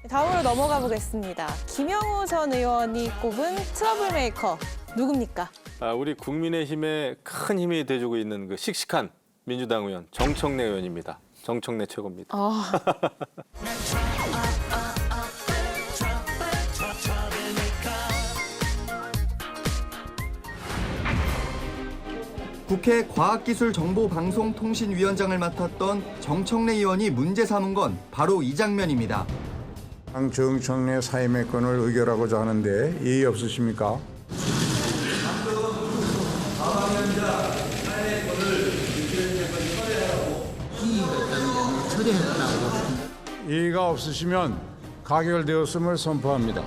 다음으로 넘어가 보겠습니다. 김영우 전 의원이 꼽은 트러블 메이커 누굽니까? 우리 국민의힘에 큰 힘이 돼주고 있는 그 씩씩한 민주당 의원 정청래 의원입니다. 정청래 최고입니다. 국회 과학기술정보방송통신위원장을 맡았던 정청래 의원이 문제 삼은 건 바로 이 장면입니다. 정청래 사임의권을 의결하고자 하는데 이의 없으십니까? 이의가 없으시면 가결되었음을 선포합니다.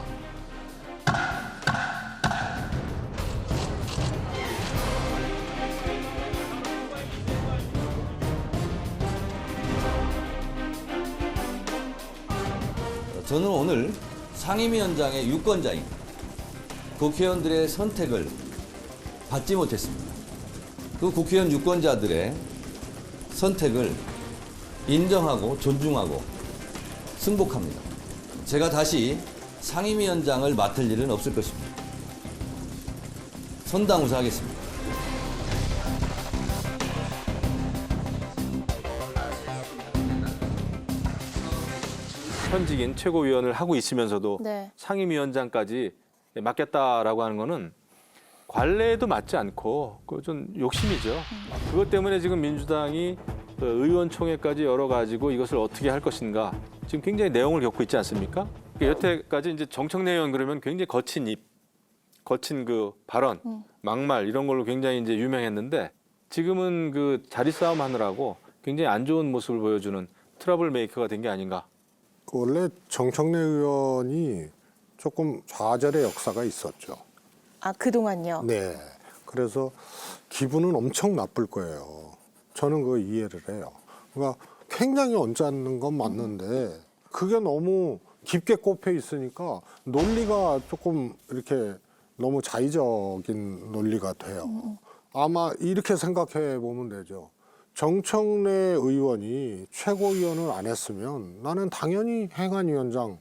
저는 오늘 상임위원장의 유권자인 국회의원들의 선택을 받지 못했습니다. 그 국회의원 유권자들의 선택을 인정하고 존중하고 승복합니다. 제가 다시 상임위원장을 맡을 일은 없을 것입니다. 선당우사하겠습니다. 현직인 최고위원을 하고 있으면서도 네. 상임위원장까지 맡겠다라고 하는 거는 관례에도 맞지 않고 그 좀 욕심이죠. 그것 때문에 지금 민주당이 그 의원총회까지 열어가지고 이것을 어떻게 할 것인가 지금 굉장히 내용을 겪고 있지 않습니까? 여태까지 이제 정청래 의원 그러면 굉장히 거친 입, 거친 그 발언, 막말 이런 걸로 굉장히 이제 유명했는데 지금은 그 자리 싸움 하느라고 굉장히 안 좋은 모습을 보여주는 트러블 메이커가 된 게 아닌가. 원래 정청래 의원이 조금 좌절의 역사가 있었죠. 아, 그동안요? 네. 그래서 기분은 엄청 나쁠 거예요. 저는 그거 이해를 해요. 그러니까 굉장히 언짢는 건 맞는데 그게 너무 깊게 꼽혀 있으니까 논리가 조금 이렇게 너무 자의적인 논리가 돼요. 아마 이렇게 생각해 보면 되죠. 정청래 의원이 최고위원을 안 했으면 나는 당연히 행안위원장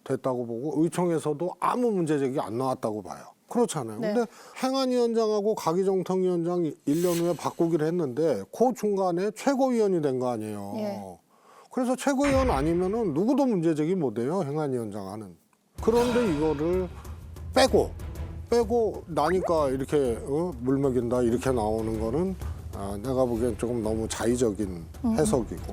됐다고 보고 의총에서도 아무 문제 제기 안 나왔다고 봐요. 그렇잖아요. 네. 근데 행안위원장하고 가기정통위원장 1년 후에 바꾸기로 했는데 그 중간에 최고위원이 된 거 아니에요. 예. 그래서 최고위원 아니면은 누구도 문제 제기 못 해요. 행안위원장 하는. 그런데 이거를 빼고 나니까 이렇게 물먹인다 이렇게 나오는 거는 내가 보기엔 조금 너무 자의적인 해석이고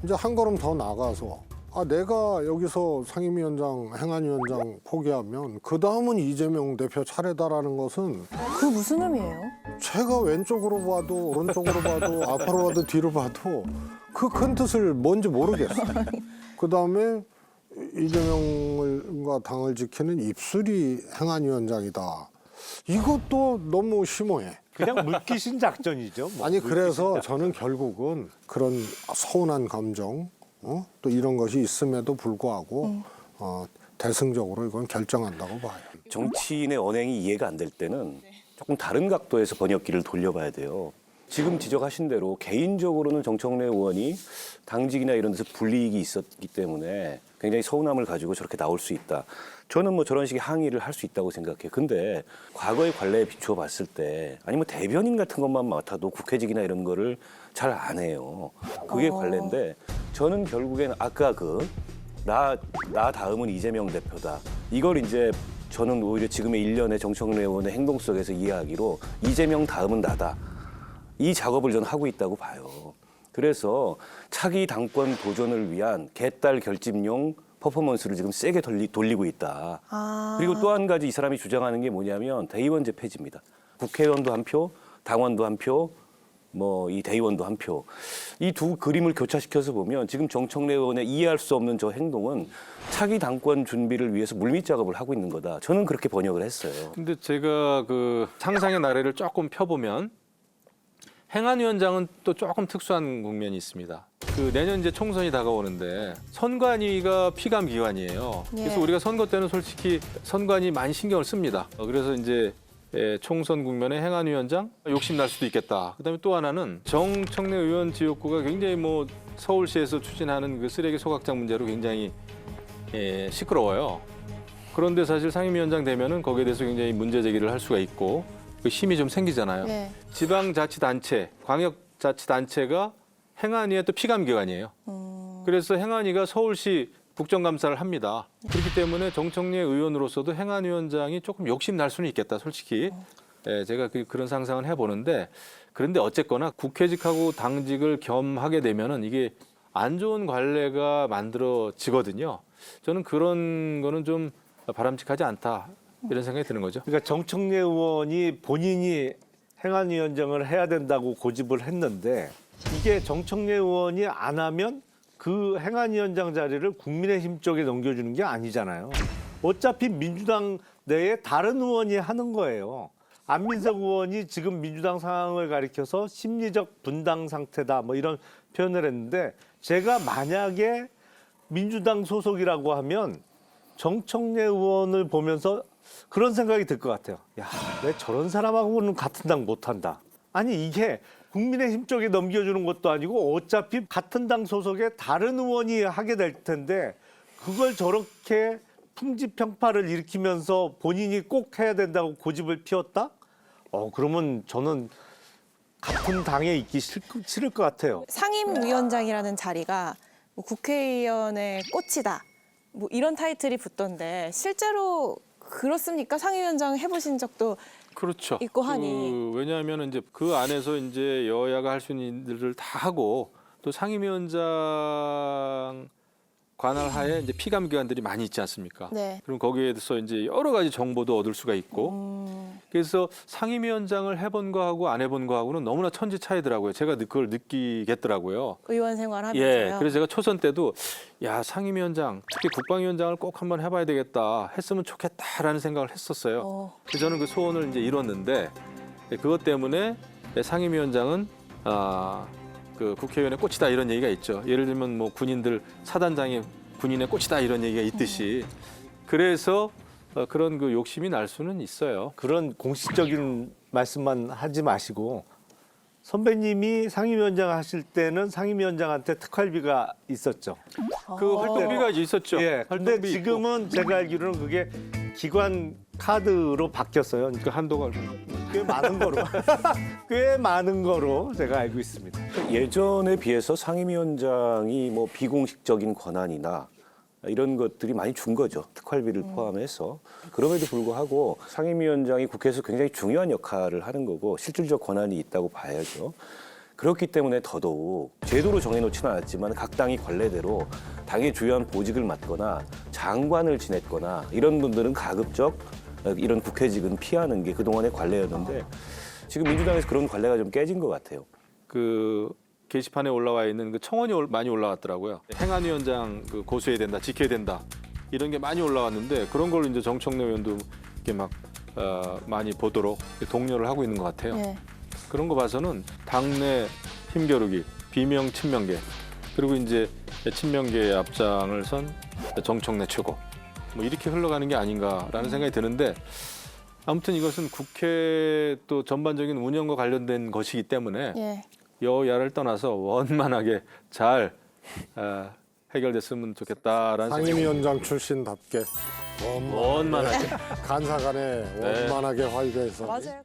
이제 한 걸음 더 나가서 내가 여기서 상임위원장, 행안위원장 포기하면 그 다음은 이재명 대표 차례다라는 것은 그 무슨 의미예요? 제가 왼쪽으로 봐도 오른쪽으로 봐도 앞으로 봐도 뒤로 봐도 그 큰 뜻을 뭔지 모르겠어요. 그 다음에 이재명과 당을 지키는 입술이 행안위원장이다. 이것도 너무 심오해. 그냥 물귀신 작전이죠. 뭐. 아니 그래서 저는 결국은 그런 서운한 감정 또 이런 것이 있음에도 불구하고 대승적으로 이건 결정한다고 봐요. 정치인의 언행이 이해가 안 될 때는 조금 다른 각도에서 번역기를 돌려봐야 돼요. 지금 지적하신 대로 개인적으로는 정청래 의원이 당직이나 이런 데서 불이익이 있었기 때문에 굉장히 서운함을 가지고 저렇게 나올 수 있다. 저는 뭐 저런 식의 항의를 할 수 있다고 생각해요. 근데 과거의 관례에 비추어 봤을 때 아니면 대변인 같은 것만 맡아도 국회직이나 이런 거를 잘 안 해요. 그게 관례인데 저는 결국엔 아까 나 다음은 이재명 대표다. 이걸 이제 저는 오히려 지금의 일련의 정청래 의원의 행동 속에서 이해하기로 이재명 다음은 나다. 이 작업을 저는 하고 있다고 봐요. 그래서 차기 당권 도전을 위한 개딸 결집용 퍼포먼스를 지금 세게 돌리고 있다. 그리고 또 한 가지 이 사람이 주장하는 게 뭐냐면 대의원제 폐지입니다. 국회의원도 한 표, 당원도 한 표, 뭐 이 대의원도 한 표. 이 두 그림을 교차시켜서 보면 지금 정청래 의원의 이해할 수 없는 저 행동은 차기 당권 준비를 위해서 물밑 작업을 하고 있는 거다. 저는 그렇게 번역을 했어요. 근데 제가 그 상상의 나래를 조금 펴보면 행안위원장은 또 조금 특수한 국면이 있습니다. 그 내년 이제 총선이 다가오는데 선관위가 피감 기관이에요. 그래서 예. 우리가 선거 때는 솔직히 선관위 많이 신경을 씁니다. 그래서 이제 총선 국면에 행안위원장 욕심 날 수도 있겠다. 그다음에 또 하나는 정청래 의원 지역구가 굉장히 뭐 서울시에서 추진하는 그 쓰레기 소각장 문제로 굉장히 시끄러워요. 그런데 사실 상임위원장 되면은 거기에 대해서 굉장히 문제 제기를 할 수가 있고 그 힘이 좀 생기잖아요. 네. 지방자치단체, 광역자치단체가 행안위의 또 피감기관이에요. 그래서 행안위가 서울시 국정감사를 합니다. 그렇기 때문에 정청래 의원으로서도 행안위원장이 조금 욕심 날 수는 있겠다, 솔직히. 제가 그런 상상을 해보는데 그런데 어쨌거나 국회직하고 당직을 겸하게 되면은 이게 안 좋은 관례가 만들어지거든요. 저는 그런 거는 좀 바람직하지 않다 이런 생각이 드는 거죠. 그러니까 정청래 의원이 본인이 행안위원장을 해야 된다고 고집을 했는데 이게 정청래 의원이 안 하면 그 행안위원장 자리를 국민의힘 쪽에 넘겨주는 게 아니잖아요. 어차피 민주당 내에 다른 의원이 하는 거예요. 안민석 의원이 지금 민주당 상황을 가리켜서 심리적 분당 상태다 뭐 이런 표현을 했는데 제가 만약에 민주당 소속이라고 하면 정청래 의원을 보면서 그런 생각이 들 것 같아요. 야, 내 저런 사람하고는 같은 당 못한다. 아니 이게 국민의힘 쪽에 넘겨주는 것도 아니고 어차피 같은 당 소속의 다른 의원이 하게 될 텐데 그걸 저렇게 풍지평파를 일으키면서 본인이 꼭 해야 된다고 고집을 피웠다? 그러면 저는 같은 당에 있기 싫을 것 같아요. 상임위원장이라는 자리가 뭐 국회의원의 꽃이다. 뭐 이런 타이틀이 붙던데 실제로 그렇습니까? 상임위원장 해보신 적도 그렇죠. 있고 하니. 왜냐하면 이제 그 안에서 이제 여야가 할 수 있는 일들을 다 하고 또 상임위원장 관할 하에 이제 피감기관들이 많이 있지 않습니까? 네. 그럼 거기에서 이제 여러 가지 정보도 얻을 수가 있고 그래서 상임위원장을 해본 거하고 안 해본 거하고는 너무나 천지 차이더라고요. 제가 그걸 느끼겠더라고요. 의원 생활하면서요. 그래서 제가 초선 때도 야 상임위원장 특히 국방위원장을 꼭 한번 해봐야 되겠다 했으면 좋겠다라는 생각을 했었어요. 그래서 저는 그 소원을 이제 이뤘는데 그것 때문에 상임위원장은 그 국회의원의 꽃이다 이런 얘기가 있죠. 예를 들면 뭐 군인들 사단장이 군인의 꽃이다 이런 얘기가 있듯이 그래서 그런 그 욕심이 날 수는 있어요. 그런 공식적인 말씀만 하지 마시고 선배님이 상임위원장 하실 때는 상임위원장한테 특활비가 있었죠. 그 활동비가 이제 있었죠. 예. 근데 활동비 지금은 제가 알기로는 그게 기관 카드로 바뀌었어요. 있고, 그 한도가 꽤 많은 거로 꽤 많은 거로 제가 알고 있습니다. 예전에 비해서 상임위원장이 뭐 비공식적인 권한이나 이런 것들이 많이 준 거죠. 특활비를 포함해서. 그럼에도 불구하고 상임위원장이 국회에서 굉장히 중요한 역할을 하는 거고 실질적 권한이 있다고 봐야죠. 그렇기 때문에 더더욱 제도로 정해놓지는 않았지만 각 당이 관례대로 당의 주요한 보직을 맡거나 장관을 지냈거나 이런 분들은 가급적 이런 국회직은 피하는 게 그동안의 관례였는데 지금 민주당에서 그런 관례가 좀 깨진 것 같아요. 그 게시판에 올라와 있는 그 청원이 많이 올라왔더라고요. 행안위원장 그 고수해야 된다, 지켜야 된다 이런 게 많이 올라왔는데 그런 걸 이제 정청래 의원도 이렇게 막 많이 보도록 독려를 하고 있는 것 같아요. 네. 그런 거 봐서는 당내 힘겨루기, 비명 친명계 그리고 이제 친명계의 앞장을 선 정청래 최고 뭐 이렇게 흘러가는 게 아닌가라는 생각이 드는데 아무튼 이것은 국회 또 전반적인 운영과 관련된 것이기 때문에 예. 여야를 떠나서 원만하게 잘 해결됐으면 좋겠다라는 상임위원장 출신답게 원만하게 간사간에 원만하게 활개해서 맞아요.